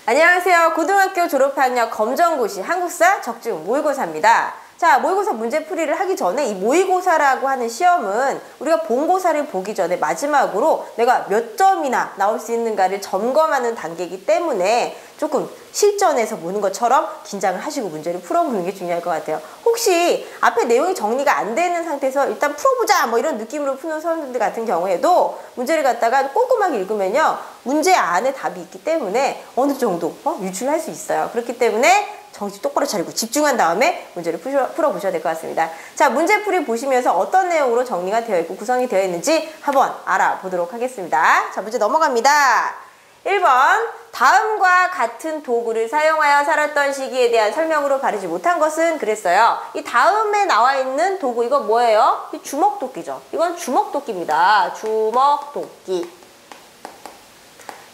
안녕하세요. 고등학교 졸업학력 검정고시 한국사 적중 모의고사입니다. 자, 모의고사 문제풀이를 하기 전에 이 모의고사라고 하는 시험은 우리가 본고사를 보기 전에 마지막으로 내가 몇 점이나 나올 수 있는가를 점검하는 단계이기 때문에 조금 실전에서 보는 것처럼 긴장을 하시고 문제를 풀어보는 게 중요할 것 같아요. 혹시 앞에 내용이 정리가 안 되는 상태에서 일단 풀어보자 뭐 이런 느낌으로 푸는 사람들 같은 경우에도 문제를 갖다가 꼼꼼하게 읽으면요, 문제 안에 답이 있기 때문에 어느 정도 유출할 수 있어요. 그렇기 때문에 정신 똑바로 차리고 집중한 다음에 문제를 풀어보셔야 될 것 같습니다. 자, 문제풀이 보시면서 어떤 내용으로 정리가 되어 있고 구성이 되어 있는지 한번 알아보도록 하겠습니다. 자, 문제 넘어갑니다. 1번, 다음과 같은 도구를 사용하여 살았던 시기에 대한 설명으로 바르지 못한 것은 그랬어요. 이 다음에 나와 있는 도구, 이거 뭐예요? 이 주먹도끼죠. 이건 주먹도끼입니다. 주먹도끼.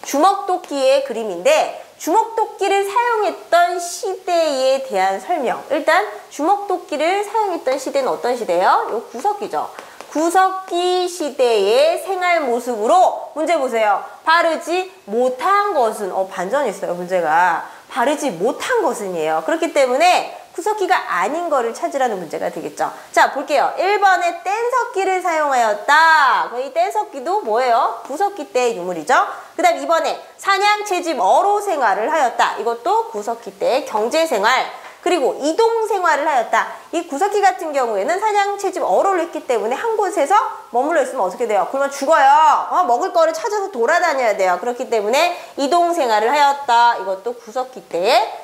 주먹도끼의 그림인데 주먹도끼를 사용했던 시대에 대한 설명. 일단 주먹도끼를 사용했던 시대는 어떤 시대예요? 이거 구석기죠. 구석기 시대의 생활 모습으로 문제 보세요. 바르지 못한 것은 반전이 있어요. 문제가 바르지 못한 것은이에요. 그렇기 때문에 구석기가 아닌 거를 찾으라는 문제가 되겠죠. 자, 볼게요. 1번에 뗀석기를 사용하였다. 이 뗀석기도 뭐예요? 구석기 때의 유물이죠. 그 다음 2번에 사냥, 채집, 어로 생활을 하였다. 이것도 구석기 때의 경제생활. 그리고 이동 생활을 하였다. 이 구석기 같은 경우에는 사냥, 채집, 어로를 했기 때문에 한 곳에서 머물러 있으면 어떻게 돼요? 그러면 죽어요. 먹을 거를 찾아서 돌아다녀야 돼요. 그렇기 때문에 이동 생활을 하였다. 이것도 구석기 때의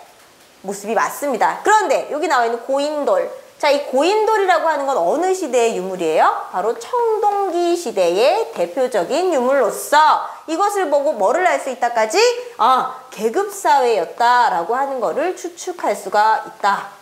모습이 맞습니다. 그런데 여기 나와 있는 고인돌. 자, 이 고인돌이라고 하는 건 어느 시대의 유물이에요? 바로 청동기 시대의 대표적인 유물로서 이것을 보고 뭐를 알 수 있다까지? 계급사회였다라고 하는 거를 추측할 수가 있다.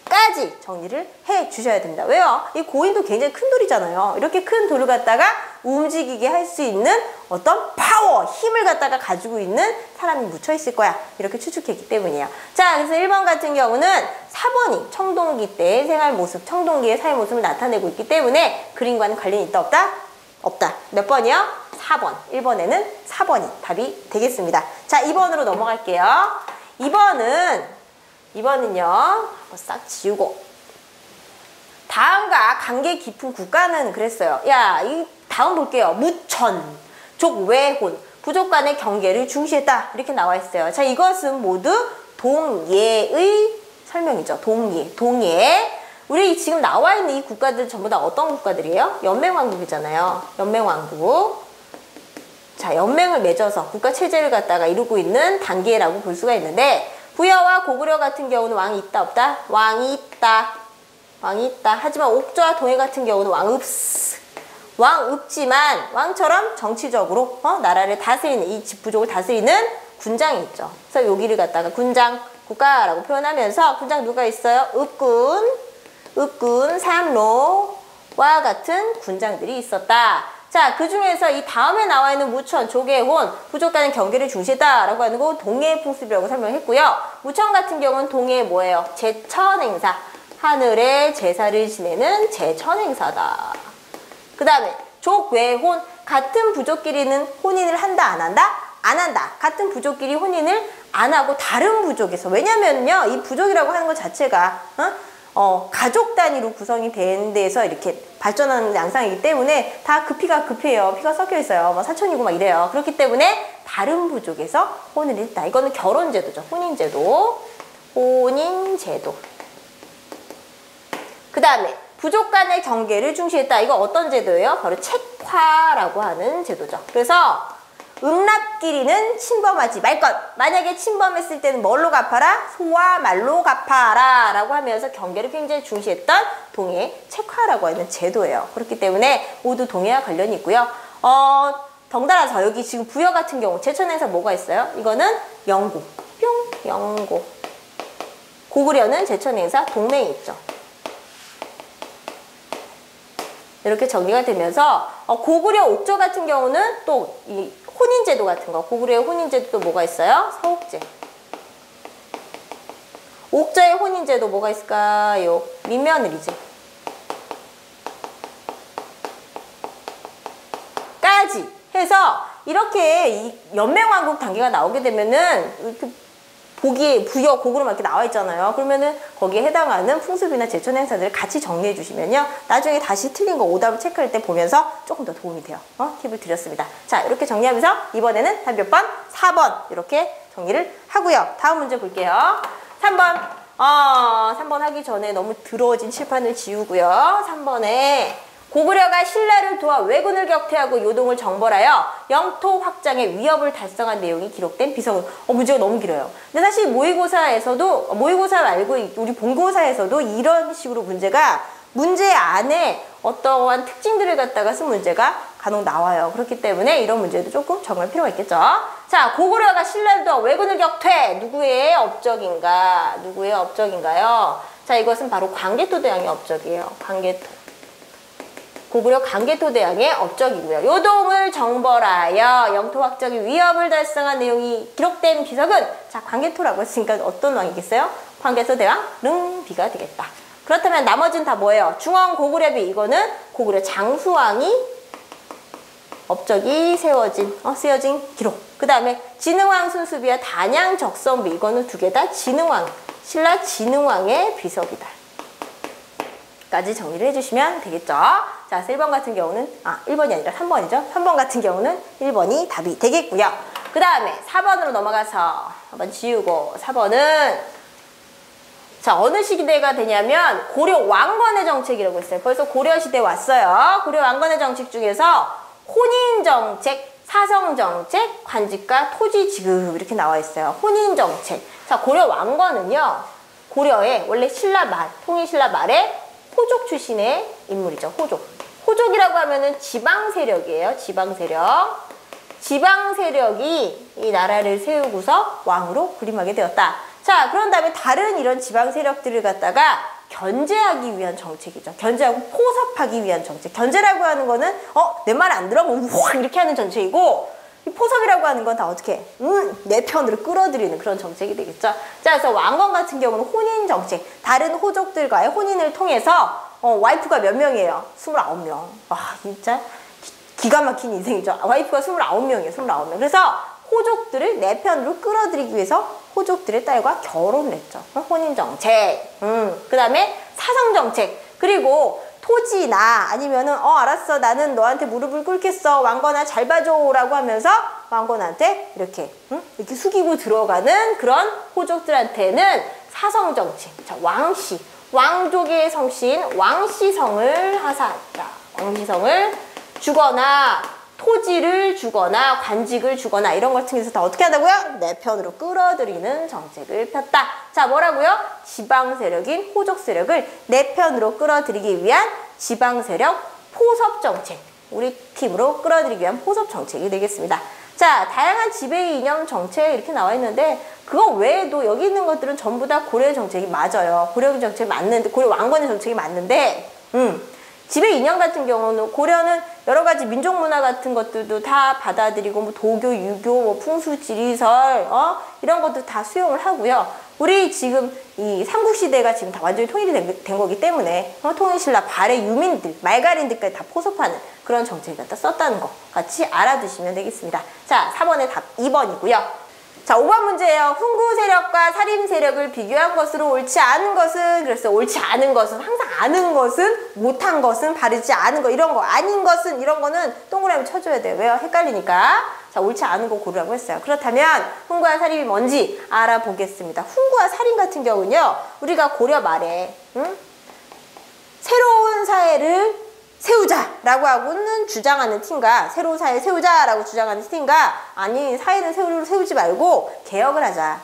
까지 정리를 해 주셔야 됩니다. 왜요? 이 고인도 굉장히 큰 돌이잖아요. 이렇게 큰 돌을 갖다가 움직이게 할 수 있는 어떤 파워, 힘을 갖다가 가지고 있는 사람이 묻혀 있을 거야. 이렇게 추측했기 때문이에요. 자, 그래서 1번 같은 경우는 4번이 청동기 때의 생활 모습, 청동기의 사회 모습을 나타내고 있기 때문에 그림과는 관련이 있다, 없다? 없다. 몇 번이요? 4번. 1번에는 4번이 답이 되겠습니다. 자, 2번으로 넘어갈게요. 2번은요, 싹 지우고. 다음과 관계 깊은 국가는 그랬어요. 야, 이 다음 볼게요. 무천, 족외혼, 부족 간의 경계를 중시했다. 이렇게 나와 있어요. 자, 이것은 모두 동예의 설명이죠. 동예. 우리 지금 나와 있는 이 국가들 전부 다 어떤 국가들이에요? 연맹왕국이잖아요. 연맹왕국. 자, 연맹을 맺어서 국가체제를 갖다가 이루고 있는 단계라고 볼 수가 있는데 부여와 고구려 같은 경우는 왕이 있다, 없다? 왕이 있다. 왕이 있다. 하지만 옥저와 동해 같은 경우는 왕없지만 왕처럼 정치적으로 나라를 다스리는, 이 부족을 다스리는 군장이 있죠. 그래서 여기를 갖다가 군장 국가라고 표현하면서 군장 누가 있어요? 읍군, 삼로와 같은 군장들이 있었다. 자, 그 중에서 이 다음에 나와 있는 무천, 조계혼, 부족 간의 경계를 중시했다라고 하는 거 동해의 풍습이라고 설명했고요. 무천 같은 경우는 동해의 뭐예요? 제천행사. 하늘에 제사를 지내는 제천행사다. 그 다음에 족외혼, 같은 부족끼리는 혼인을 한다, 안 한다? 안 한다. 같은 부족끼리 혼인을 안 하고 다른 부족에서, 왜냐면요, 이 부족이라고 하는 것 자체가 가족 단위로 구성이 된 데서 이렇게 발전하는 양상이기 때문에 다 피가 급해요. 피가 섞여 있어요. 사촌이고 막 이래요. 그렇기 때문에 다른 부족에서 혼인을 했다. 이거는 결혼제도죠. 혼인제도. 그 다음에 부족 간의 경계를 중시했다. 이거 어떤 제도예요? 바로 책화라고 하는 제도죠. 그래서 음랍끼리는 침범하지 말 것. 만약에 침범했을 때는 뭘로 갚아라? 소와 말로 갚아라 라고 하면서 경계를 굉장히 중시했던 동해 책화라고 하는 제도예요. 그렇기 때문에 모두 동해와 관련이 있고요. 덩달아서 여기 지금 부여 같은 경우 제천에서 뭐가 있어요? 이거는 영고. 영고. 고구려는 제천행사 동맹이 있죠. 이렇게 정리가 되면서 고구려 옥저 같은 경우는 또 이 혼인제도 같은 거, 고구려의 혼인제도 또 뭐가 있어요? 서옥제. 옥저의 혼인제도 뭐가 있을까요? 민며느리제. 까지 해서 이렇게 이 연맹왕국 단계가 나오게 되면은 이렇게 보기에 부여 고구려만 이렇게 나와 있잖아요. 그러면은 거기에 해당하는 풍습이나 제천 행사들을 같이 정리해 주시면요. 나중에 다시 틀린 거 오답을 체크할 때 보면서 조금 더 도움이 돼요. 팁을 드렸습니다. 자, 이렇게 정리하면서 이번에는 답 몇 번? 4번 이렇게 정리를 하고요. 다음 문제 볼게요. 3번. 3번 하기 전에 너무 더러워진 칠판을 지우고요. 3번에 고구려가 신라를 도와 왜군을 격퇴하고 요동을 정벌하여 영토 확장의 위협을 달성한 내용이 기록된 비석은 문제가 너무 길어요. 근데 사실 모의고사에서도 모의고사 말고 우리 본고사에서도 이런 식으로 문제 안에 어떠한 특징들을 갖다가 쓴 문제가 간혹 나와요. 그렇기 때문에 이런 문제도 조금 정할 필요가 있겠죠. 자, 고구려가 신라를 도와 왜군을 격퇴. 누구의 업적인가? 누구의 업적인가요? 자, 이것은 바로 광개토대왕의 업적이에요. 광개토. 고구려 광개토대왕의 업적이고요. 요동을 정벌하여 영토 확장의 위협을 달성한 내용이 기록된 비석은 자, 광개토라고 했으니까 어떤 왕이겠어요? 광개토대왕 릉비가 되겠다. 그렇다면 나머지는 다 뭐예요? 중원 고구려비 이거는 고구려 장수왕이 업적이 쓰여진 기록. 그 다음에 진흥왕 순수비와 단양 적선비 이거는 두 개 다 진흥왕 신라 진흥왕의 비석이다. 까지 정리를 해주시면 되겠죠. 자, 1번 같은 경우는 1번이 아니라 3번이죠. 3번 같은 경우는 1번이 답이 되겠고요. 그 다음에 4번으로 넘어가서 한번 지우고 4번은 자, 어느 시대가 되냐면 고려 왕건의 정책이라고 했어요. 벌써 고려시대 왔어요. 고려 왕건의 정책 중에서 혼인정책, 사성정책, 관직과 토지지급 이렇게 나와 있어요. 혼인정책. 자, 고려 왕건은요. 고려에 원래 통일신라 말에 호족 출신의 인물이죠. 호족이라고 하면은 지방 세력이에요. 지방 세력이 이 나라를 세우고서 왕으로 군림하게 되었다. 자, 그런 다음에 다른 이런 지방 세력들을 갖다가 견제하기 위한 정책이죠. 견제하고 포섭하기 위한 정책. 견제라고 하는 거는 내 말 안 들어? 확 이렇게 하는 정책이고 이 포섭이라고 하는 건 다 어떻게 내 편으로 끌어들이는 그런 정책이 되겠죠. 자, 그래서 왕건 같은 경우는 혼인 정책. 다른 호족들과의 혼인을 통해서 와이프가 몇 명이에요? 29명. 진짜 기가 막힌 인생이죠. 와이프가 29명이에요. 29명. 그래서 호족들을 내 편으로 끌어들이기 위해서 호족들의 딸과 결혼을 했죠. 혼인정책. 그 다음에 사성정책. 그리고 토지나 아니면은 알았어 나는 너한테 무릎을 꿇겠어 왕건아 잘 봐줘 라고 하면서 왕건한테 이렇게 숙이고 들어가는 그런 호족들한테는 사성정책. 자, 왕씨. 왕족의 성씨인 왕씨성을 하사하다. 왕씨성을 주거나 토지를 주거나 관직을 주거나 이런 것 등에서 다 어떻게 한다고요? 내 편으로 끌어들이는 정책을 폈다. 자, 뭐라고요? 지방 세력인 호족 세력을 내 편으로 끌어들이기 위한 지방 세력 포섭 정책. 우리 팀으로 끌어들이기 위한 포섭 정책이 되겠습니다. 자, 다양한 지배 이념 정책 이렇게 나와 있는데 그거 외에도 여기 있는 것들은 전부 다 고려 정책이 맞아요. 고려 정책이 맞는데 고려 왕건의 정책이 맞는데 지배 이념 같은 경우는 고려는 여러 가지 민족 문화 같은 것들도 다 받아들이고 뭐 도교, 유교, 뭐 풍수, 지리설 이런 것도 다 수용을 하고요. 우리 지금 이 삼국시대가 지금 다 완전히 통일이 된 거기 때문에 통일신라 발해 유민들, 말갈인들까지 다 포섭하는 그런 정책을 갖다 썼다는 거 같이 알아두시면 되겠습니다. 자, 4번의 답 2번이고요. 자, 5번 문제예요. 훈구 세력과 사림 세력을 비교한 것으로 옳지 않은 것은 그랬어요. 옳지 않은 것은 항상 아는 것은 못한 것은 바르지 않은 거 이런 거 아닌 것은 이런 거는 동그라미 쳐줘야 돼요. 왜요? 헷갈리니까. 자, 옳지 않은 거 고르라고 했어요. 그렇다면 훈구와 사림이 뭔지 알아보겠습니다. 훈구와 사림 같은 경우는요. 우리가 고려 말에 새로운 사회를 세우자라고 하고는 주장하는 팀과 새로운 사회 세우자라고 주장하는 팀과 아니 사회는 세우지 말고 개혁을 하자.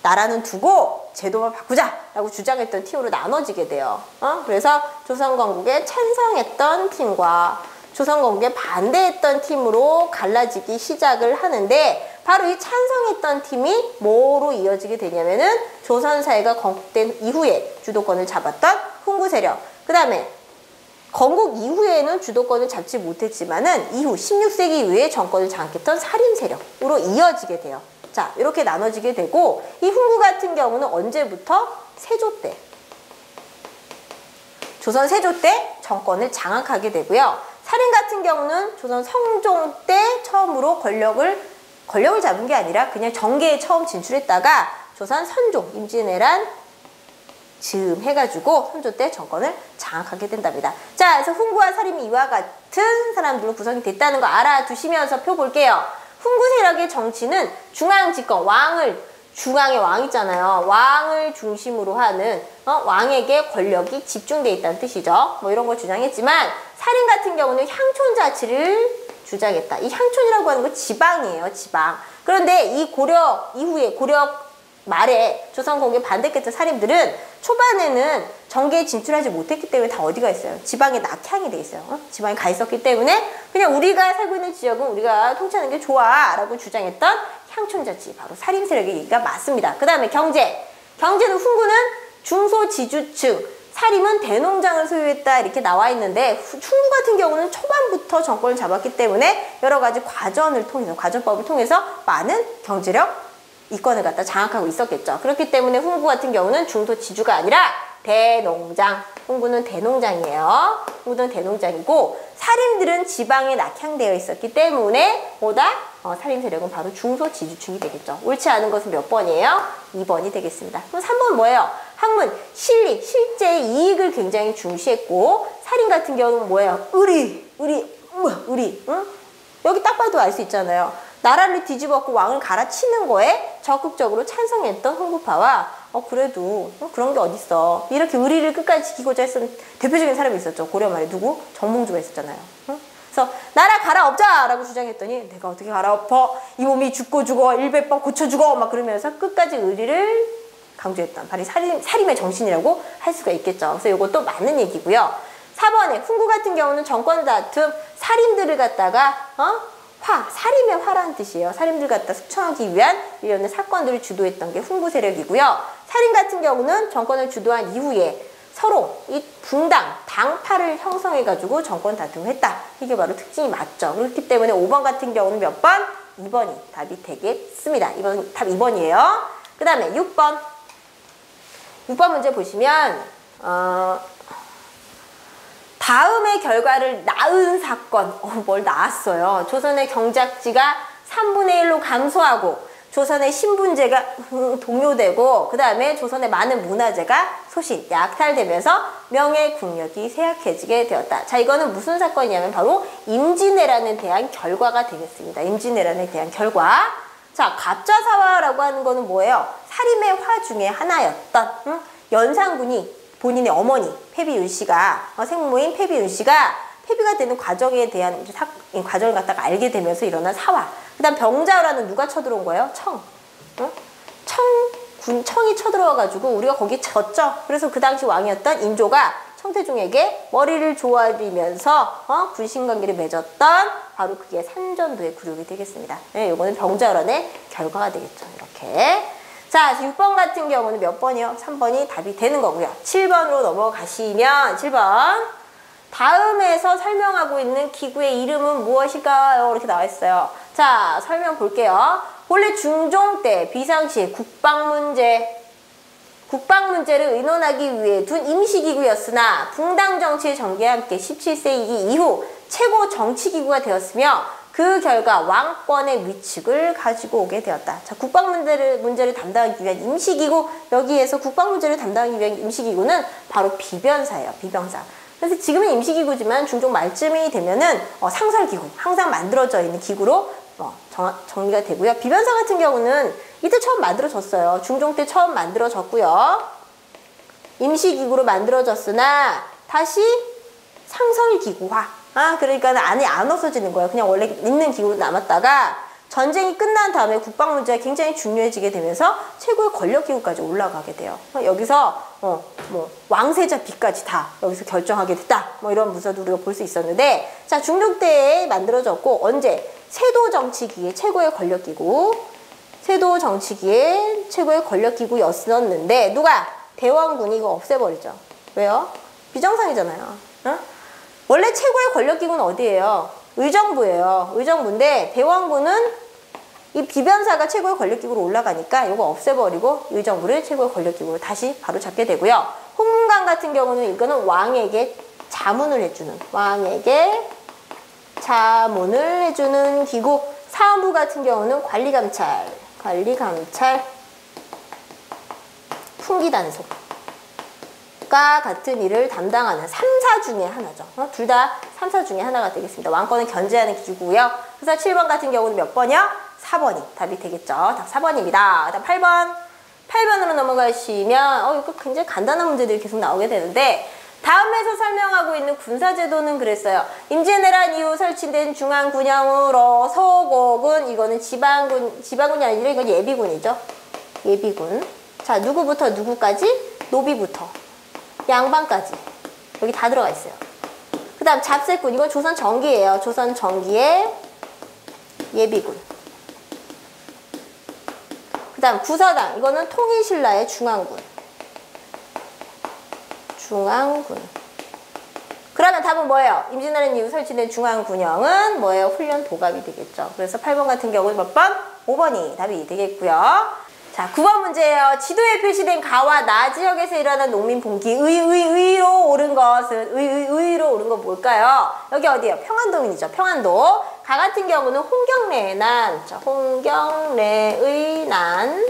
나라는 두고 제도만 바꾸자라고 주장했던 팀으로 나눠지게 돼요. 그래서 조선건국에 찬성했던 팀과 조선건국에 반대했던 팀으로 갈라지기 시작을 하는데 바로 이 찬성했던 팀이 뭐로 이어지게 되냐면은 조선사회가 건국된 이후에 주도권을 잡았던 훈구 세력. 그 다음에 건국 이후에는 주도권을 잡지 못했지만은 이후 16세기 이후에 정권을 장악했던 사림 세력으로 이어지게 돼요. 자, 이렇게 나눠지게 되고 이 훈구 같은 경우는 언제부터? 세조 때. 조선 세조 때 정권을 장악하게 되고요. 사림 같은 경우는 조선 성종 때 처음으로 권력을 잡은 게 아니라 그냥 정계에 처음 진출했다가 조선 선조 임진왜란 즈음 해가지고 선조 때 정권을 장악하게 된답니다. 자, 그래서 훈구와 사림이 이와 같은 사람들로 구성이 됐다는 거 알아두시면서 표 볼게요. 훈구 세력의 정치는 중앙 집권, 중앙에 왕 있잖아요. 왕을 중심으로 하는 왕에게 권력이 집중돼 있다는 뜻이죠. 뭐 이런 걸 주장했지만 사림 같은 경우는 향촌 자치를 주장했다. 이 향촌이라고 하는 건 지방이에요. 지방. 그런데 이 고려 이후에 고려 말에 조선 공격에 반대했던 사림들은 초반에는 정계에 진출하지 못했기 때문에 다 어디가 있어요? 지방에 낙향이 돼 있어요. 지방에 가 있었기 때문에 그냥 우리가 살고 있는 지역은 우리가 통치하는 게 좋아 라고 주장했던 향촌자치, 바로 사림 세력의 얘기가 맞습니다. 그 다음에 경제는 훈구는 중소지주층, 사림은 대농장을 소유했다 이렇게 나와 있는데 훈구 같은 경우는 초반부터 정권을 잡았기 때문에 여러 가지 과전법을 통해서 많은 경제력 이권을 갖다 장악하고 있었겠죠. 그렇기 때문에 훈구 같은 경우는 중소지주가 아니라 대농장. 훈구는 대농장이에요. 훈구는 대농장이고 사림들은 지방에 낙향되어 있었기 때문에 사림 세력은 바로 중소지주층이 되겠죠. 옳지 않은 것은 몇 번이에요? 2번이 되겠습니다. 그럼 3번 뭐예요? 학문, 실제 이익을 굉장히 중시했고 사림 같은 경우는 뭐예요? 의리, 응? 여기 딱 봐도 알 수 있잖아요. 나라를 뒤집었고 왕을 갈아치는 거에 적극적으로 찬성했던 훈구파와 그래도 그런 게 어딨어. 이렇게 의리를 끝까지 지키고자 했던 대표적인 사람이 있었죠. 고려 말에 누구? 정몽주가 있었잖아요. 응? 그래서 나라 갈아엎자! 라고 주장했더니 내가 어떻게 갈아엎어? 이 몸이 죽고 일배법 고쳐주고 막 그러면서 끝까지 의리를 강조했던 바로 사림의 정신이라고 할 수가 있겠죠. 그래서 이것도 맞는 얘기고요. 4번에 훈구 같은 경우는 정권 다툼 사림들을 갖다가 사림의 화라는 뜻이에요. 사림들 갖다 숙청하기 위한 일련의 사건들을 주도했던 게 훈구 세력이고요. 사림 같은 경우는 정권을 주도한 이후에 서로 이 당파를 형성해가지고 정권 다툼을 했다. 이게 바로 특징이 맞죠. 그렇기 때문에 5번 같은 경우는 몇 번? 2번이 답이 되겠습니다. 답 2번이에요. 그 다음에 6번. 6번 문제 보시면 다음의 결과를 낳은 사건, 뭘 낳았어요. 조선의 경작지가 3분의 1로 감소하고 조선의 신분제가 동요되고 그 다음에 조선의 많은 문화재가 약탈되면서 명예국력이 쇠약해지게 되었다. 자, 이거는 무슨 사건이냐면 바로 임진왜란에 대한 결과가 되겠습니다. 임진왜란에 대한 결과. 자, 갑자사화라고 하는 거는 뭐예요? 사림의 화 중에 하나였던 연산군이 본인의 어머니 패비윤씨가 생모인 패비윤씨가 패비가 되는 과정에 대한 과정을 갖다가 알게 되면서 일어난 사화. 그다음 병자호란은 누가 쳐들어온 거예요? 청이 쳐들어와가지고 우리가 거기 졌죠. 그래서 그 당시 왕이었던 인조가 청태중에게 머리를 조아리면서 군신관계를 맺었던 바로 그게 산전도의 굴욕이 되겠습니다. 네, 이거는 병자호란의 결과가 되겠죠. 이렇게. 자, 6번 같은 경우는 몇 번이요? 3번이 답이 되는 거고요. 7번으로 넘어가시면 7번. 다음에서 설명하고 있는 기구의 이름은 무엇일까요? 이렇게 나와 있어요. 자, 설명 볼게요. 본래 중종 때 비상시에 국방문제를 의논하기 위해 둔 임시기구였으나 붕당 정치의 전개와 함께 17세기 이후 최고 정치기구가 되었으며 그 결과 왕권의 위축을 가지고 오게 되었다. 자, 문제를 담당하기 위한 임시기구, 여기에서 국방문제를 담당하기 위한 임시기구는 바로 비변사예요. 비병사. 그래서 지금은 임시기구지만 중종 말쯤이 되면은 상설기구, 항상 만들어져 있는 기구로 정리가 되고요. 비변사 같은 경우는 이때 처음 만들어졌어요. 중종 때 처음 만들어졌고요. 임시기구로 만들어졌으나 다시 상설기구화. 그러니까 안에 안 없어지는 거예요. 그냥 원래 있는 기구로 남았다가 전쟁이 끝난 다음에 국방 문제가 굉장히 중요해지게 되면서 최고의 권력기구까지 올라가게 돼요. 여기서 왕세자 비까지 다 여기서 결정하게 됐다. 이런 문서도 우리가 볼 수 있었는데, 자, 중종 때에 만들어졌고 언제? 세도 정치기의 최고의 권력기구였었는데 누가? 대원군이 이거 없애버리죠. 왜요? 비정상이잖아요. 원래 최고의 권력기구는 어디예요? 의정부예요. 의정부인데 대원군은 이 비변사가 최고의 권력기구로 올라가니까 이거 없애버리고 의정부를 최고의 권력기구로 다시 바로 잡게 되고요. 홍문관 같은 경우는 이거는 왕에게 자문을 해주는 기구. 사헌부 같은 경우는 관리감찰 풍기 단속과 같은 일을 담당하는 3사 중에 하나죠. 둘 다 3사 중에 하나가 되겠습니다. 왕권을 견제하는 기구고요. 그래서 7번 같은 경우는 몇 번이요? 4번이 답이 되겠죠. 답 4번입니다. 그다음 8번. 8번으로 넘어가시면 이거 굉장히 간단한 문제들이 계속 나오게 되는데 다음에서 설명하고 있는 군사제도는 그랬어요. 임진왜란 이후 설치된 중앙군영으로 서곡은 이거는 지방군이 아니라 이건 예비군이죠. 예비군. 자, 누구부터 누구까지? 노비부터 양반까지. 여기 다 들어가 있어요. 그 다음 잡세군. 이건 조선 정기예요. 조선 정기의 예비군. 그 다음 구서당. 이거는 통일신라의 중앙군. 중앙군. 그러면 답은 뭐예요? 임진왜란 이후 설치된 중앙군영은 뭐예요? 훈련 도갑이 되겠죠. 그래서 8번 같은 경우는 몇 번? 5번이 답이 되겠고요. 자, 9번 문제예요. 지도에 표시된 가와 나 지역에서 일어난 농민 봉기 의로 오른 것은 의로 오른 건 뭘까요? 여기 어디예요? 평안동이죠. 평안도. 가 같은 경우는 홍경래의 난. 자, 홍경래의 난.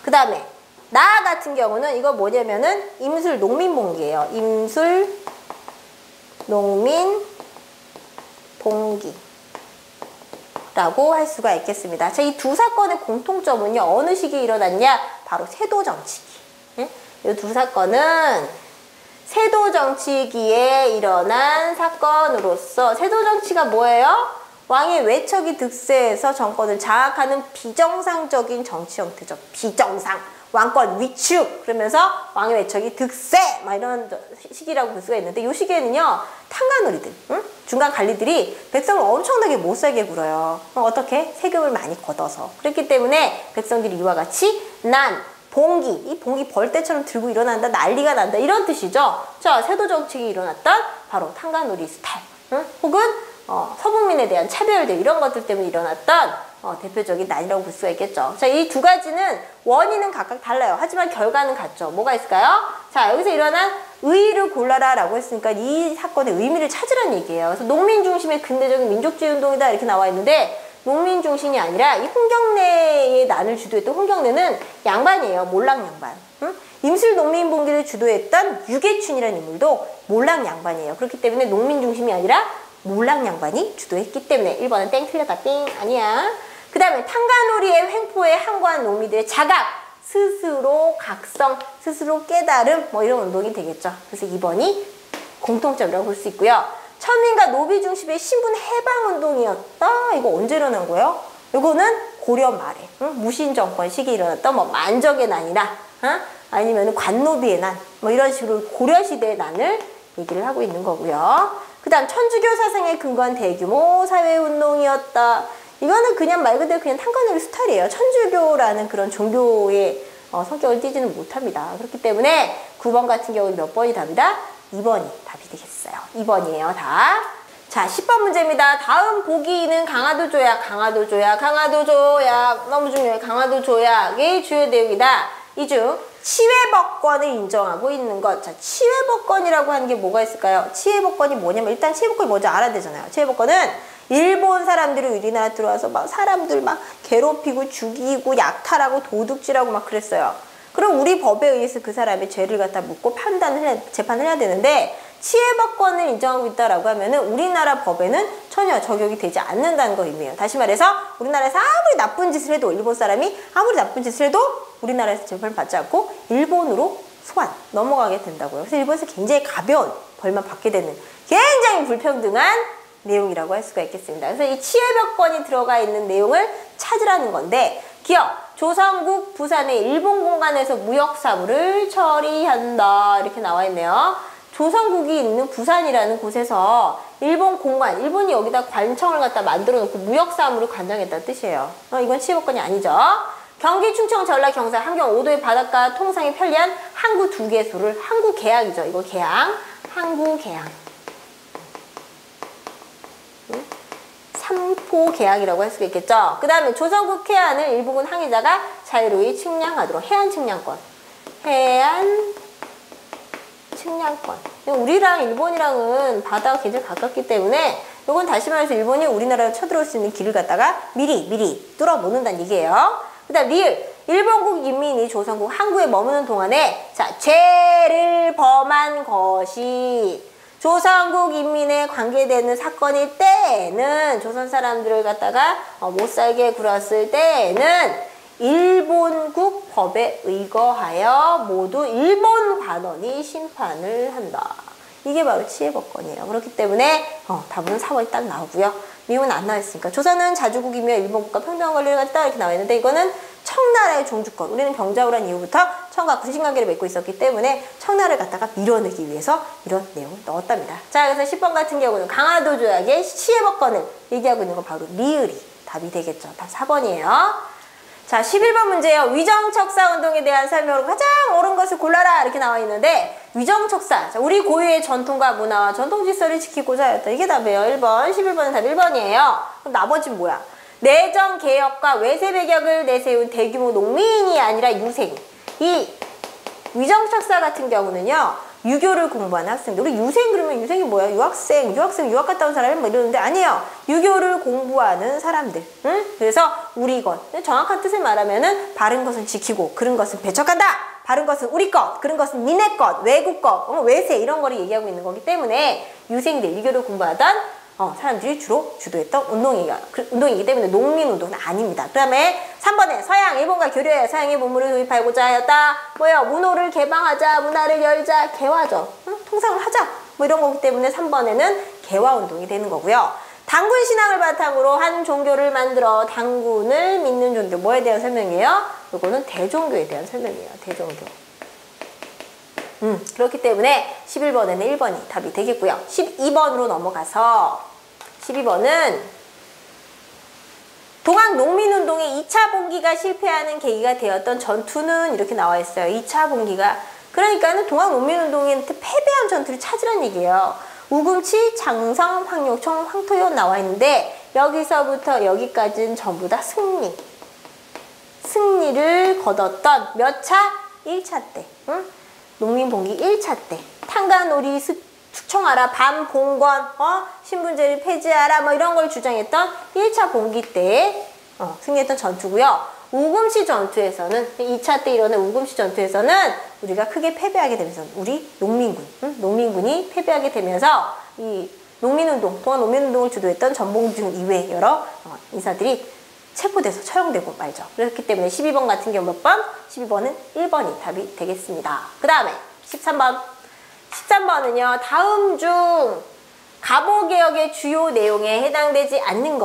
그 다음에 나 같은 경우는 이거 뭐냐면은 임술 농민봉기예요. 임술 농민봉기라고 할 수가 있겠습니다. 자, 이 두 사건의 공통점은요. 어느 시기에 일어났냐? 바로 세도정치기. 이 두 사건은 세도정치기에 일어난 사건으로서 세도정치가 뭐예요? 왕의 외척이 득세해서 정권을 장악하는 비정상적인 정치 형태죠. 비정상. 왕권 위축 그러면서 왕의 외척이 득세 막 이런 시기라고 볼 수가 있는데 이 시기에는요 탕가놀이들 중간 관리들이 백성을 엄청나게 못살게 굴어요. 어떻게? 세금을 많이 걷어서. 그렇기 때문에 백성들이 이와 같이 난, 봉기, 이 봉기 벌떼처럼 들고 일어난다, 난리가 난다 이런 뜻이죠. 자, 세도정책이 일어났던 바로 탕가놀이 스타일 혹은 서북민에 대한 차별들 이런 것들 때문에 일어났던 대표적인 난이라고 볼 수가 있겠죠. 자, 이 두 가지는 원인은 각각 달라요. 하지만 결과는 같죠. 뭐가 있을까요? 자, 여기서 일어난 의의를 골라라 라고 했으니까 이 사건의 의미를 찾으라는 얘기예요. 그래서 농민 중심의 근대적인 민족주의 운동이다 이렇게 나와 있는데 농민 중심이 아니라 이 홍경래의 난을 주도했던 홍경래는 양반이에요. 몰락 양반. 임술 농민봉기를 주도했던 유계춘이라는 인물도 몰락 양반이에요. 그렇기 때문에 농민 중심이 아니라 몰락 양반이 주도했기 때문에 1번은 땡 틀렸다 띵 아니야. 그 다음에 탕가놀이의 횡포에 항거한 농민들의 자각, 스스로 각성, 스스로 깨달음 뭐 이런 운동이 되겠죠. 그래서 2번이 공통점이라고 볼 수 있고요. 천민과 노비 중심의 신분 해방 운동이었다. 이거 언제 일어난 거예요? 이거는 고려 말에 무신정권 시기에 일어났던 뭐 만적의 난이나 아니면 관노비의 난 뭐 이런 식으로 고려 시대의 난을 얘기를 하고 있는 거고요. 그 다음 천주교 사상에 근거한 대규모 사회운동이었다. 이거는 그냥 말 그대로 그냥 탕가놀이 스타일이에요. 천주교라는 그런 종교의 성격을 띠지는 못합니다. 그렇기 때문에 9번 같은 경우는 몇 번이 답이다? 2번이 답이 되겠어요. 2번이에요. 답. 자, 10번 문제입니다. 다음 보기는 강화도 조약, 강화도 조약, 강화도 조약. 너무 중요해요. 강화도 조약의 주요 내용이다. 이 중 치외법권을 인정하고 있는 것. 자, 치외법권이라고 하는 게 뭐가 있을까요? 치외법권이 뭐냐면 일단 치외법권이 먼저 알아야 되잖아요. 치외법권은 일본 사람들이 우리나라 들어와서 막 사람들 막 괴롭히고 죽이고 약탈하고 도둑질하고 막 그랬어요. 그럼 우리 법에 의해서 그 사람의 죄를 갖다 묻고 재판을 해야 되는데 치외법권을 인정하고 있다라고 하면은 우리나라 법에는 전혀 적용이 되지 않는다는 거 의미해요. 다시 말해서 우리나라에서 아무리 나쁜 짓을 해도 일본 사람이 아무리 나쁜 짓을 해도 우리나라에서 재판을 받지 않고 일본으로 소환 넘어가게 된다고요. 그래서 일본에서 굉장히 가벼운 벌만 받게 되는 굉장히 불평등한 내용이라고 할 수가 있겠습니다. 그래서 이 치외법권이 들어가 있는 내용을 찾으라는 건데 기억! 조선국 부산의 일본 공간에서 무역사무를 처리한다 이렇게 나와 있네요. 조선국이 있는 부산이라는 곳에서 일본 공관, 일본이 여기다 관청을 갖다 만들어 놓고 무역사무를 관장했다는 뜻이에요. 이건 치외법권이 아니죠. 경기, 충청, 전라, 경상, 함경 5도의 바닷가 통상이 편리한 항구 2개소를 항구계양이죠. 이거 계양, 항구계양. 삼포계양이라고 할 수가 있겠죠. 그 다음에 조선국 해안을 일부분 항해자가 자유로이 측량하도록 해안 측량권. 해안 측량권. 우리랑 일본이랑은 바다가 굉장히 가깝기 때문에 이건 다시 말해서 일본이 우리나라로 쳐들어올 수 있는 길을 갖다가 미리 뚫어놓는다는 얘기예요. 그 다음 리을. 일본국 인민이 조선국 항구에 머무는 동안에 자 죄를 범한 것이 조선국 인민에 관계되는 사건일 때에는 조선 사람들을 갖다가 못 살게 굴었을 때에는 일본국 법에 의거하여 모두 일본 관원이 심판을 한다. 이게 바로 치해법권이에요. 그렇기 때문에 답은 4번이 딱 나오고요. 미국은 안 나와있으니까 조선은 자주국이며 일본국과 평등한 권리를 갖다 이렇게 나와 있는데 이거는 청나라의 종주권. 우리는 병자호란 이후부터 청과 군신관계를 맺고 있었기 때문에 청나라를 갖다가 밀어내기 위해서 이런 내용을 넣었답니다. 자, 그래서 10번 같은 경우는 강화도 조약의 치해법권을 얘기하고 있는 건 바로 리을이 답이 되겠죠. 답 4번이에요. 자, 11번 문제예요. 위정척사운동에 대한 설명으로 가장 옳은 것을 골라라 이렇게 나와 있는데 위정척사, 자, 우리 고유의 전통과 문화와 전통질서를 지키고자 하였다. 이게 답이에요. 1번, 11번은 답 1번이에요. 그럼 나머지는 뭐야? 내정개혁과 외세배격을 내세운 대규모 농민이 아니라 유생. 이 위정척사 같은 경우는요. 유교를 공부하는 학생들. 우리 유생 그러면 유생이 뭐야? 유학생, 유학 갔다 온 사람이 뭐 이러는데 아니에요. 유교를 공부하는 사람들. 응? 그래서 우리 것. 정확한 뜻을 말하면은 바른 것은 지키고 그른 것은 배척한다. 바른 것은 우리 것, 그른 것은 니네 것, 외국 것, 외세 이런 거를 얘기하고 있는 거기 때문에 유생들, 유교를 공부하던 사람들이 주로 주도했던 운동이기 때문에 농민운동은 아닙니다. 그 다음에 3번에 서양, 일본과 교류해 서양의 문물을 도입하고자 하였다. 뭐요? 문호를 개방하자, 문화를 열자, 개화죠. 통상을 하자. 뭐 이런 거기 때문에 3번에는 개화운동이 되는 거고요. 당군 신앙을 바탕으로 한 종교를 만들어 당군을 믿는 종교. 뭐에 대한 설명이에요? 이거는 대종교에 대한 설명이에요. 대종교. 그렇기 때문에 11번에는 1번이 답이 되겠고요. 12번으로 넘어가서 12번은 동학농민운동의 2차 봉기가 실패하는 계기가 되었던 전투는 이렇게 나와 있어요. 2차 봉기가. 그러니까는 동학농민운동에 패배한 전투를 찾으란 얘기예요. 우금치, 장성, 황룡청, 황토현 나와 있는데 여기서부터 여기까지는 전부 다 승리를 거뒀던 몇 차? 1차 때. 응? 농민봉기 1차 때 탄가놀이 숙청하라, 반봉건, 신분제를 폐지하라 뭐 이런 걸 주장했던 1차 봉기 때 승리했던 전투고요. 우금시 전투에서는 2차 때 일어난 우금시 전투에서는 우리가 크게 패배하게 되면서 우리 농민군이 패배하게 되면서 이 농민운동, 동학농민운동을 주도했던 전봉준 이외 여러 인사들이 체포돼서 처형되고 말죠. 그렇기 때문에 12번 같은 경우 몇 번? 12번은 1번이 답이 되겠습니다. 그 다음에 13번. 13번은요. 다음 중 갑오개혁의 주요 내용에 해당되지 않는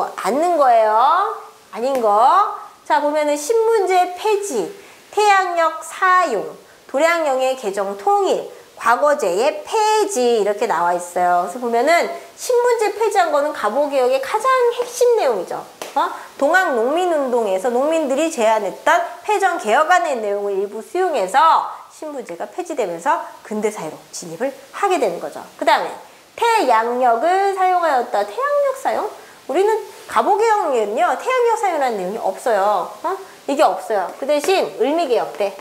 거예요. 아닌 거. 자, 보면은 신문제 폐지, 태양역 사용, 도량령의 개정 통일, 과거제의 폐지 이렇게 나와 있어요. 그래서 보면은 신문제 폐지한 거는 갑오개혁의 가장 핵심 내용이죠. 동학농민운동에서 농민들이 제안했던 폐정개혁안의 내용을 일부 수용해서 신분제가 폐지되면서 근대사회로 진입을 하게 되는 거죠. 그 다음에 태양역을 사용하였다. 태양역 사용? 우리는 갑오개혁에는요. 태양역 사용이라는 내용이 없어요. 이게 없어요. 그 대신 을미개혁 때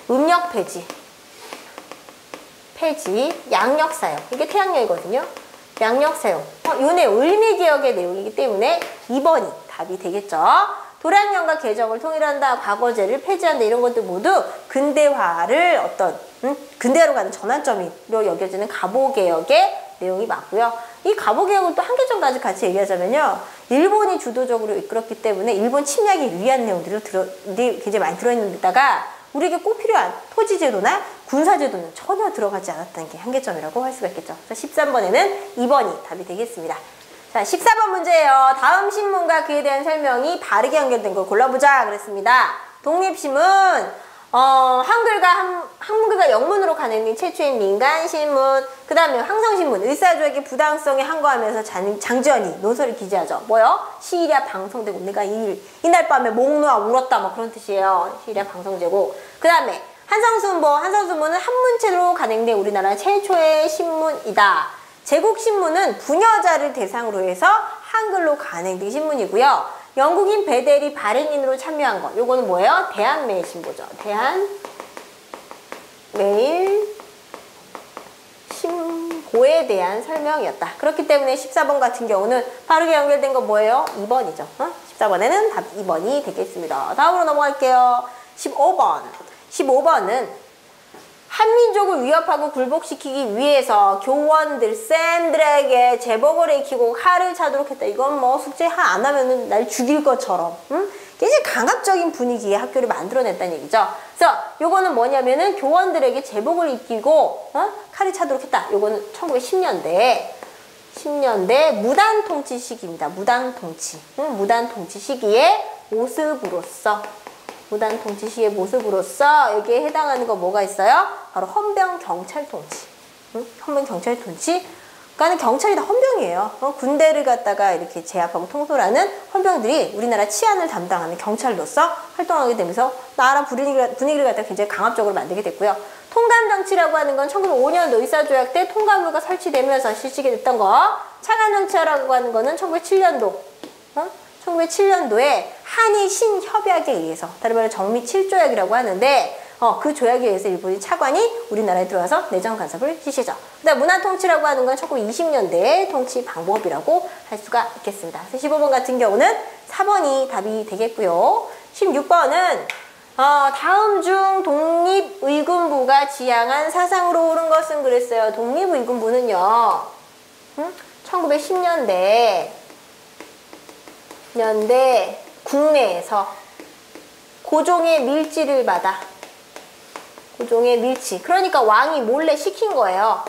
음력 폐지, 양력 사용. 이게 태양역이거든요. 양력 사용. 요네 을미개혁의 내용이기 때문에 2번이 답이 되겠죠. 도량령과 개정을 통일한다, 과거제를 폐지한다 이런 것들 모두 근대화를 근대화로 가는 전환점으로 여겨지는 갑오개혁의 내용이 맞고요. 이 갑오개혁은 또 한계점까지 같이 얘기하자면요. 일본이 주도적으로 이끌었기 때문에 일본 침략이 위한 내용들이 굉장히 많이 들어있는 데다가 우리에게 꼭 필요한 토지제도나 군사제도는 전혀 들어가지 않았다는 게 한계점이라고 할 수가 있겠죠. 그래서 13번에는 2번이 답이 되겠습니다. 자, 14번 문제예요. 다음 신문과 그에 대한 설명이 바르게 연결된 걸 골라보자 그랬습니다. 독립신문, 한글과 영문으로 가는 최초의 민간신문, 그 다음에 황성신문, 의사조약의 부당성에 항거하면서 장지연이 논설을 기재하죠. 뭐요? 시일야 방송되고 내가 이날 밤에 목 놓아 울었다 뭐 그런 뜻이에요. 시일야 방송되고. 그 다음에 한성순보는 한문체로 간행된 우리나라 최초의 신문이다. 제국신문은 부녀자를 대상으로 해서 한글로 간행된 신문이고요. 영국인 베델이 발행인으로 참여한 것. 요거는 뭐예요? 대한매일신보죠. 대한매일신보에 대한 설명이었다. 그렇기 때문에 14번 같은 경우는 바르게 연결된 건 뭐예요? 2번이죠. 14번에는 답 2번이 되겠습니다. 다음으로 넘어갈게요. 15번. 15번은 한민족을 위협하고 굴복시키기 위해서 교원들, 쌤들에게 제복을 익히고 칼을 차도록 했다. 이건 뭐 숙제 안 하면은 날 죽일 것처럼. 굉장히 강압적인 분위기의 학교를 만들어냈다는 얘기죠. 그래서 요거는 뭐냐면은 교원들에게 제복을 입히고 칼을 차도록 했다. 요거는 1910년대 무단 통치 시기입니다. 무단 통치. 무단 통치 시기의 모습으로서 여기에 해당하는 거 뭐가 있어요? 바로 헌병 경찰 통치. 헌병 경찰 통치. 그러니까 경찰이 다 헌병이에요. 군대를 갖다가 이렇게 제압하고 통솔하는 헌병들이 우리나라 치안을 담당하는 경찰로서 활동하게 되면서 나라 분위기를 갖다가 굉장히 강압적으로 만들게 됐고요. 통감 정치라고 하는 건 1905년도 의사조약 때 통감부가 설치되면서 실시게 됐던 거. 차관 정치라고 하는 거는 1907년도에 한일 신협약에 의해서, 다른 말로 정미 7조약이라고 하는데 그 조약에 의해서 일본이 차관이 우리나라에 들어와서 내정 간섭을 실시죠. 그다음 문화 통치라고 하는 건 1920년대의 통치 방법이라고 할 수가 있겠습니다. 그래서 15번 같은 경우는 4번이 답이 되겠고요. 16번은 다음 중 독립의군부가 지향한 사상으로 옳은 것은 그랬어요. 독립의군부는요. 1910년대 국내에서 고종의 밀지를 받아, 고종의 밀지, 그러니까 왕이 몰래 시킨 거예요.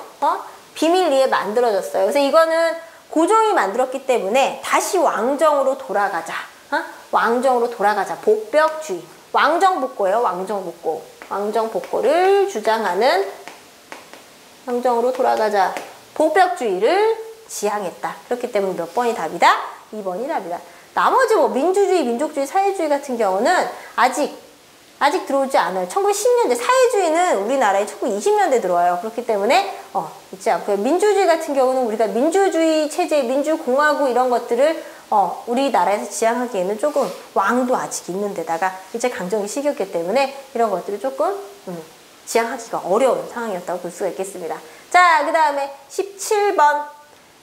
비밀리에 만들어졌어요. 그래서 이거는 고종이 만들었기 때문에 다시 왕정으로 돌아가자. 왕정으로 돌아가자. 복벽주의. 왕정복고예요. 왕정복고. 왕정복고를 주장하는, 왕정으로 돌아가자. 복벽주의를 지향했다. 그렇기 때문에 몇 번이 답이다? 2번이 답이다. 나머지 뭐 민주주의, 민족주의, 사회주의 같은 경우는 아직 들어오지 않아요. 1910년대, 사회주의는 우리나라에 1920년대 들어와요. 그렇기 때문에 있지 않고요. 민주주의 같은 경우는 우리가 민주주의 체제, 민주공화국 이런 것들을 우리나라에서 지향하기에는 조금 왕도 아직 있는 데다가 이제 강점기 시기였기 때문에 이런 것들을 조금 지향하기가 어려운 상황이었다고 볼 수가 있겠습니다. 자, 그 다음에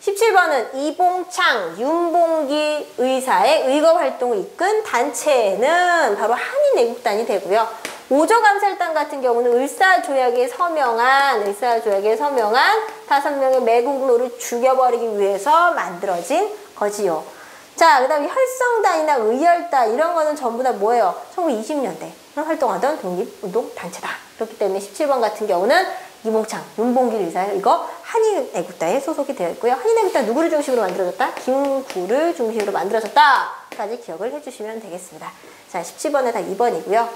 17번은 이봉창, 윤봉길 의사의 의거 활동을 이끈 단체는 바로 한인애국단이 되고요. 오조감살단 같은 경우는 을사조약에 서명한 5명의 매국노를 죽여버리기 위해서 만들어진 거지요. 자, 그 다음에 혈성단이나 의열단 이런 거는 전부 다 뭐예요? 1920년대 활동하던 독립운동 단체다. 그렇기 때문에 17번 같은 경우는 이봉창, 윤봉길 의사의 이거 한인애국단에 소속이 되어 있고요. 한인애국단 누구를 중심으로 만들어졌다? 김구를 중심으로 만들어졌다. 까지 기억을 해주시면 되겠습니다. 자, 17번에 다 2번이고요.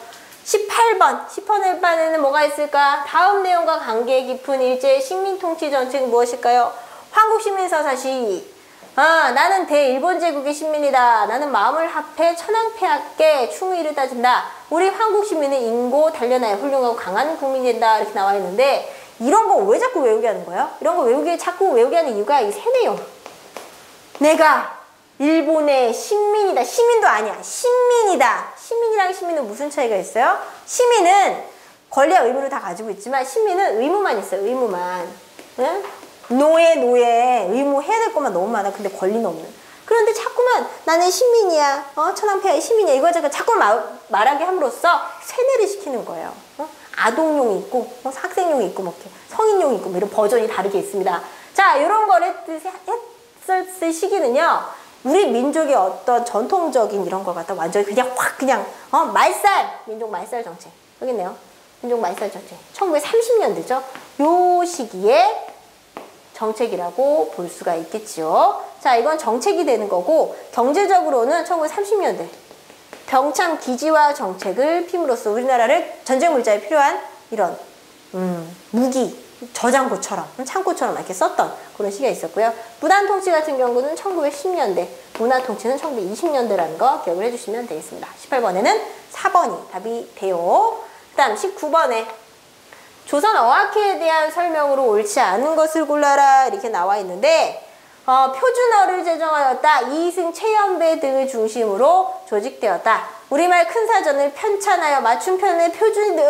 18번에는 뭐가 있을까? 다음 내용과 관계 깊은 일제의 식민통치 정책은 무엇일까요? 황국시민서사시. 나는 대일본 제국의 시민이다. 나는 마음을 합해 천황폐하께 충의를 따진다. 우리 한국시민은 인고 단련하여 훌륭하고 강한 국민이 된다. 이렇게 나와 있는데 이런 거 왜 자꾸 외우게 하는 거예요? 이런 거 자꾸 외우게 하는 이유가 이 세 내용. 내가 일본의 시민이다. 시민도 아니야. 시민이다. 시민이랑 시민은 무슨 차이가 있어요? 시민은 권리와 의무를 다 가지고 있지만 시민은 의무만 있어요. 의무만. 응? 노예 의무 해야 될 것만 너무 많아. 근데 권리는 없는. 그런데 자꾸만 나는 시민이야. 천황폐하의 시민이야. 이거 자꾸 말하게 함으로써 세뇌를 시키는 거예요. 아동용이 있고 학생용이 있고 뭐 이렇게 성인용이 있고 뭐 이런 버전이 다르게 있습니다. 자, 이런 거를 했을 시기는요. 우리 민족의 어떤 전통적인 이런 걸 갖다 완전히 그냥 확 민족 말살 정책. 여기 있네요. 민족 말살 정책. 1930년대죠. 요 시기에 정책이라고 볼 수가 있겠지요. 자, 이건 정책이 되는 거고 경제적으로는 1930년대 병참 기지화 정책을 핌으로써 우리나라를 전쟁 물자에 필요한 이런 무기, 저장고처럼 창고처럼 이렇게 썼던 그런 시기가 있었고요. 무단 통치 같은 경우는 1910년대, 문화 통치는 1920년대라는 거 기억을 해주시면 되겠습니다. 18번에는 4번이 답이 돼요. 그 다음 19번에 조선 어학회에 대한 설명으로 옳지 않은 것을 골라라 이렇게 나와 있는데 표준어를 제정하였다. 이승, 최연배 등을 중심으로 조직되었다. 우리말 큰 사전을 편찬하여 맞춤편의 표준이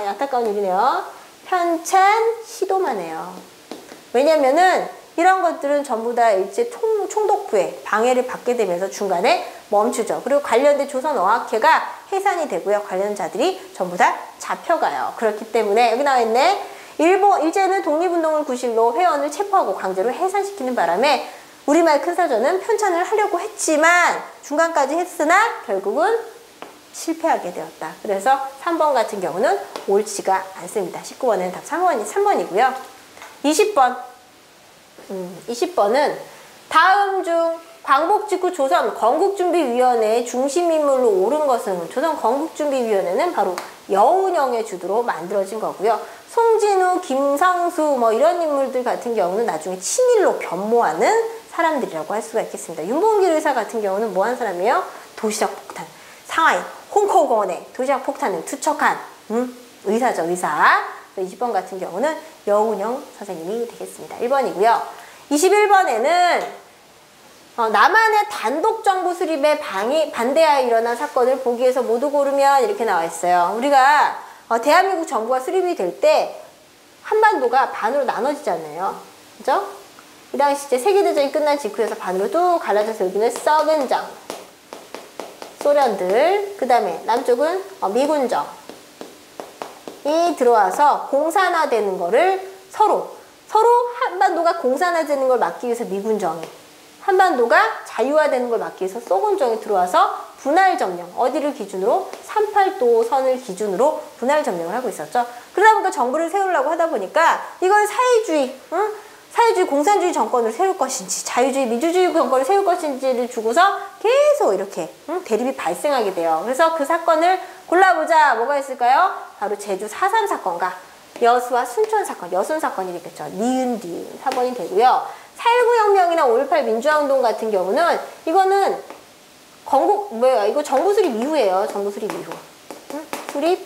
안타까운 일이네요. 편찬 시도만 해요. 왜냐면은 이런 것들은 전부 다 일제 총독부의 방해를 받게 되면서 중간에 멈추죠. 그리고 관련된 조선어학회가 해산이 되고요. 관련자들이 전부 다 잡혀가요. 그렇기 때문에 여기 나와 있네. 일제는 독립운동을 구실로 회원을 체포하고 강제로 해산시키는 바람에 우리말 큰사전은 편찬을 하려고 했지만 중간까지 했으나 결국은 실패하게 되었다. 그래서 3번 같은 경우는 옳지가 않습니다. 19번에는 답 3번이고요. 20번. 20번은 다음 중 광복 직후 조선 건국준비위원회의 중심인물로 오른 것은 조선 건국준비위원회는 바로 여운형의 주도로 만들어진 거고요. 송진우, 김상수 뭐 이런 인물들 같은 경우는 나중에 친일로 변모하는 사람들이라고 할 수가 있겠습니다. 윤봉길 의사 같은 경우는 뭐 한 사람이에요? 도시락 폭탄. 상하이 홍콩공원에 도시락 폭탄을 투척한 의사죠, 의사. 20번 같은 경우는 여운형 선생님이 되겠습니다. 1번이고요. 21번에는 남한의 단독 정부 수립에 반대하여 일어난 사건을 보기에서 모두 고르면 이렇게 나와 있어요. 우리가 대한민국 정부가 수립이 될 때 한반도가 반으로 나눠지잖아요. 그죠? 이 당시 이제 세계대전이 끝난 직후에서 반으로 뚝 갈라져서 여기는 썩은 정, 소련들, 그 다음에 남쪽은 미군정이 들어와서 공산화되는 거를 서로 한반도가 공산화되는 걸 막기 위해서 미군정이, 한반도가 자유화되는 걸 막기 위해서 소군정이 들어와서 분할점령, 어디를 기준으로? 38도 선을 기준으로 분할점령을 하고 있었죠. 그러다 보니까 정부를 세우려고 하다 보니까 이건 사회주의, 공산주의 정권을 세울 것인지 자유주의, 민주주의 정권을 세울 것인지를 주고서 계속 이렇게 대립이 발생하게 돼요. 그래서 그 사건을 골라보자. 뭐가 있을까요? 바로 제주 4.3 사건과 여수와 순천 사건, 여순 사건이 되겠죠. 니은 4번이 되고요. 4.19 혁명이나 5.18 민주화운동 같은 경우는 이거는 이거 정부 수립 이후예요. 정부 수립 이후. 수립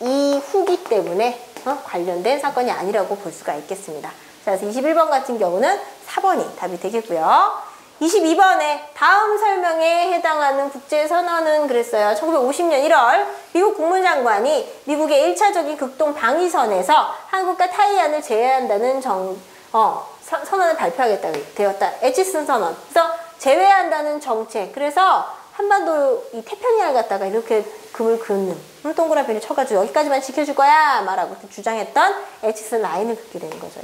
이후기 때문에 관련된 사건이 아니라고 볼 수가 있겠습니다. 자, 그래서 21번 같은 경우는 4번이 답이 되겠고요. 22번에 다음 설명에 해당하는 국제선언은 그랬어요. 1950년 1월 미국 국무장관이 미국의 1차적인 극동 방위선에서 한국과 타이완을 제외한다는 선언을 발표하겠다고 되었다. 에치슨 선언. 그래서 제외한다는 정책. 그래서 한반도 이 태평양을 갖다가 이렇게 금을 그는 동그라미를 쳐가지고 여기까지만 지켜줄 거야 말하고 주장했던 에치슨 라인을 긋게 되는 거죠.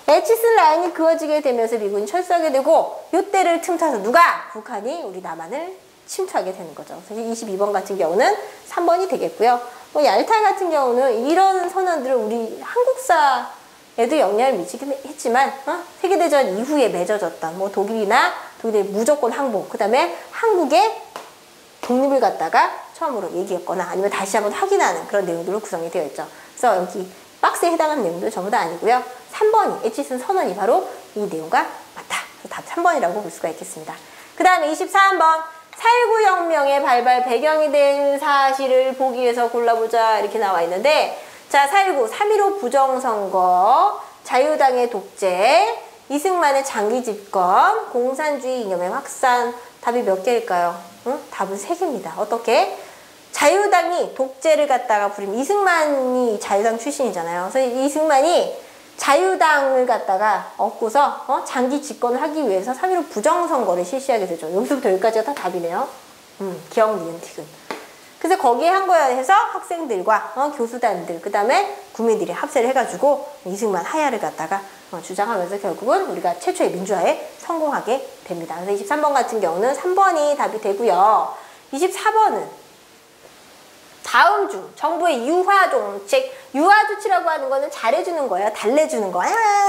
에치슨 라인이 그어지게 되면서 미군이 철수하게 되고 요때를 틈타서 누가? 북한이 우리 남한을 침투하게 되는 거죠. 그래서 22번 같은 경우는 3번이 되겠고요. 얄타 같은 경우는 이런 선언들을 우리 한국사에도 영향을 미치긴 했지만 세계대전 이후에 맺어졌던 독일의 무조건 항복, 그 다음에 한국의 독립을 갖다가 처음으로 얘기했거나 아니면 다시 한번 확인하는 그런 내용들로 구성이 되어 있죠. 그래서 여기 박스에 해당하는 내용들 전부 다 아니고요. 3번이 에치슨 선언이 바로 이 내용과 맞다. 그래서 답 3번이라고 볼 수가 있겠습니다. 그 다음에 23번 4.19 혁명의 발발 배경이 된 사실을 보기 위해서 골라보자 이렇게 나와 있는데, 자, 4.19 3.15 부정선거, 자유당의 독재, 이승만의 장기 집권, 공산주의 이념의 확산. 답이 몇 개일까요? 답은 3개입니다. 어떻게? 자유당이 독재를 갖다가 부리면 이승만이 자유당 출신이잖아요. 그래서 이승만이 자유당을 갖다가 얻고서 장기 집권을 하기 위해서 3.15 부정선거를 실시하게 되죠. 여기서부터 여기까지가 다 답이네요. 기억, 니은, 티귿. 그래서 거기에 한 거에 해서 학생들과 교수단들, 그 다음에 국민들이 합세를 해가지고 이승만 하야를 갖다가 주장하면서 결국은 우리가 최초의 민주화에 성공하게 됩니다. 그래서 23번 같은 경우는 3번이 답이 되고요. 24번은 다음 중 정부의 유화 정책, 유화 조치라고 하는 거는 잘해주는 거예요. 달래주는 거.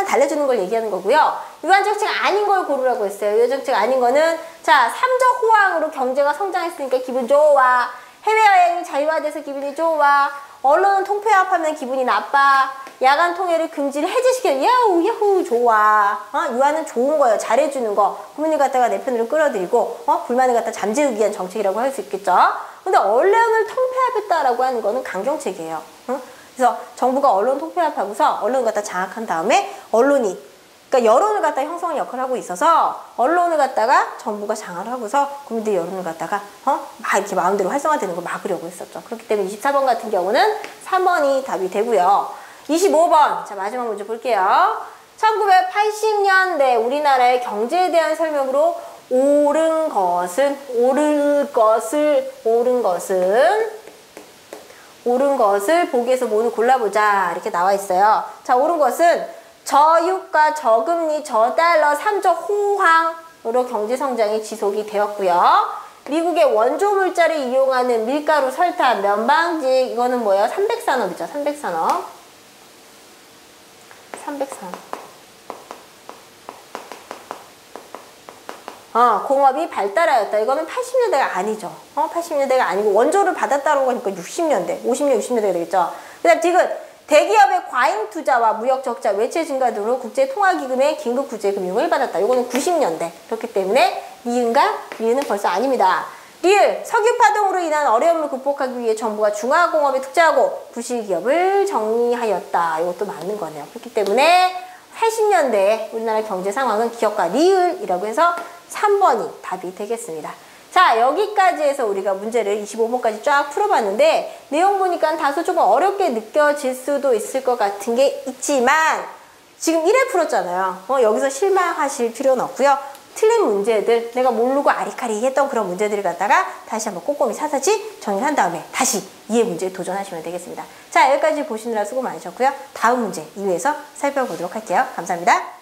달래주는 걸 얘기하는 거고요. 유화 정책 아닌 걸 고르라고 했어요. 유화 정책 아닌 거는 자, 삼적 호황으로 경제가 성장했으니까 기분 좋아. 해외여행이 자유화돼서 기분이 좋아. 언론은 통폐합하면 기분이 나빠. 야간 통해를 금지를 해제시켜요. 야후 좋아. 유화는 좋은 거예요. 잘해주는 거. 국민을 갖다가 내 편으로 끌어들이고 불만을 갖다 잠재우기 위한 정책이라고 할 수 있겠죠. 근데 언론을 통폐합했다라고 하는 거는 강경책이에요. 그래서 정부가 언론 통폐합하고서 언론을 갖다 장악한 다음에 그러니까 여론을 갖다 형성하는 역할을 하고 있어서 언론을 갖다가 정부가 장악을 하고서 국민들의 여론을 갖다가 막 이렇게 마음대로 활성화되는 걸 막으려고 했었죠. 그렇기 때문에 24번 같은 경우는 3번이 답이 되고요. 25번. 자, 마지막 문제 볼게요. 1980년대 우리나라의 경제에 대한 설명으로 옳은 것은 보기에서 뭐는 골라보자. 이렇게 나와 있어요. 자, 옳은 것은 저유가, 저금리, 저달러, 3조 호황으로 경제성장이 지속이 되었고요. 미국의 원조 물자를 이용하는 밀가루, 설탕, 면방직, 이거는 뭐예요? 300산업이죠. 300산업. 공업이 발달하였다. 이거는 80년대가 아니죠. 80년대가 아니고 원조를 받았다는 거니까 60년대, 50년, 60년대가 되겠죠. 그 다음 디귿. 대기업의 과잉 투자와 무역 적자, 외채 증가 등으로 국제통화기금의 긴급 구제 금융을 받았다. 이거는 90년대. 그렇기 때문에 니은과 리은은 벌써 아닙니다. 리을, 석유 파동으로 인한 어려움을 극복하기 위해 정부가 중화공업에 투자하고 부실기업을 정리하였다. 이것도 맞는 거네요. 그렇기 때문에 80년대에 우리나라 경제 상황은 기업과 리을이라고 해서 3번이 답이 되겠습니다. 자, 여기까지 해서 우리가 문제를 25번까지 쫙 풀어봤는데 내용 보니까 다소 조금 어렵게 느껴질 수도 있을 것 같은 게 있지만 지금 1회 풀었잖아요. 여기서 실망하실 필요는 없고요. 틀린 문제들, 내가 모르고 아리까리 했던 그런 문제들을 갖다가 다시 한번 꼼꼼히 사사지 정리한 다음에 다시 2회 문제에 도전하시면 되겠습니다. 자, 여기까지 보시느라 수고 많으셨고요. 다음 문제 2회에서 살펴보도록 할게요. 감사합니다.